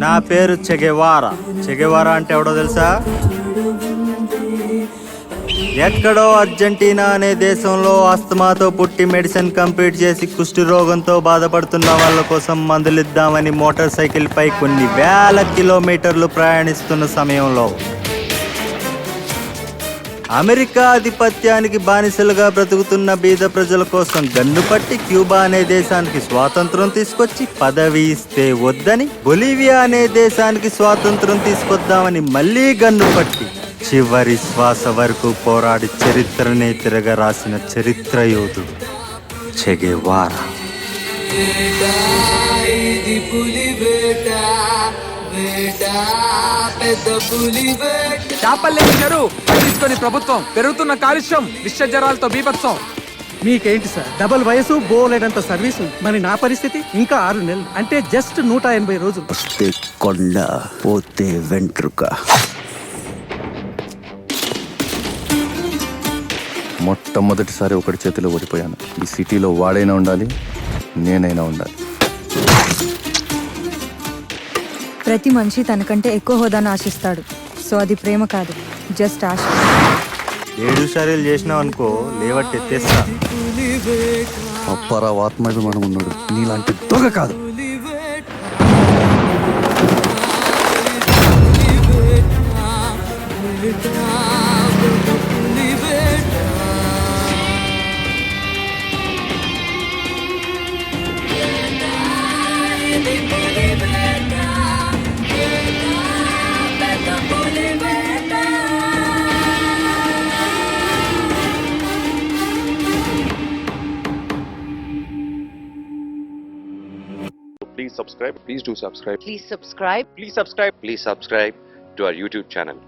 నా పేరు చెగెవారా. చెగెవారా అంటే ఎవడో తెలుసా? ఎక్కడో అర్జెంటీనా అనే దేశంలో ఆస్తమాతో పుట్టి మెడిసిన్ కంప్లీట్ చేసి కుష్టి రోగంతో బాధపడుతున్న వాళ్ళ కోసం మందులిద్దామని మోటార్ సైకిల్ పై కొన్ని వేల కిలోమీటర్లు ప్రయాణిస్తున్న సమయంలో అమెరికా ఆధిపత్యానికి బానిసలుగా బ్రతుకుతున్న బీద ప్రజల కోసం గన్ను పట్టి క్యూబా అనే దేశానికి స్వాతంత్రం తీసుకొచ్చి పదవి ఇస్తే వద్దని బొలీవియా అనే దేశానికి స్వాతంత్రం తీసుకొద్దామని మళ్ళీ గన్ను పట్టి చివరి శ్వాస వరకు పోరాడి చరిత్రనే తిరగరాసిన చరిత్ర యోధుడు చెగెవారా. చేపల్లేని చెరువు పట్టించుకొని ప్రభుత్వం, పెరుగుతున్న కాలుష్యం, విష జ్వరాలతో బీభత్సం. మీకేంటి సార్, డబల్ వయసు, బోలేడంత సర్వీసు. మరి నా పరిస్థితి ఇంకా 6 నెలలు అంటే జస్ట్ 180 రోజులు. వస్తే కొండ, పోతే వెంట్రుక. మొట్టమొదటిసారి ఒకటి చేతిలో ఓడిపోయాను. ఈ సిటీలో వాడైనా ఉండాలి, నేనైనా ఉండాలి. ప్రతి మనిషి తనకంటే ఎక్కువ హోదాను ఆశిస్తాడు. సో అది ప్రేమ కాదు, జస్ట్ ఆశ. 7 సార్లు చేసినావు అనుకో, లేవట్టి ఎత్తేస్తా. అప్పారావు ఆత్మాభిమానం ఉన్నాడు, నీలాంటి దొంగ కాదు. Please subscribe. Please do subscribe. Please subscribe. Please subscribe. Please subscribe to our YouTube channel.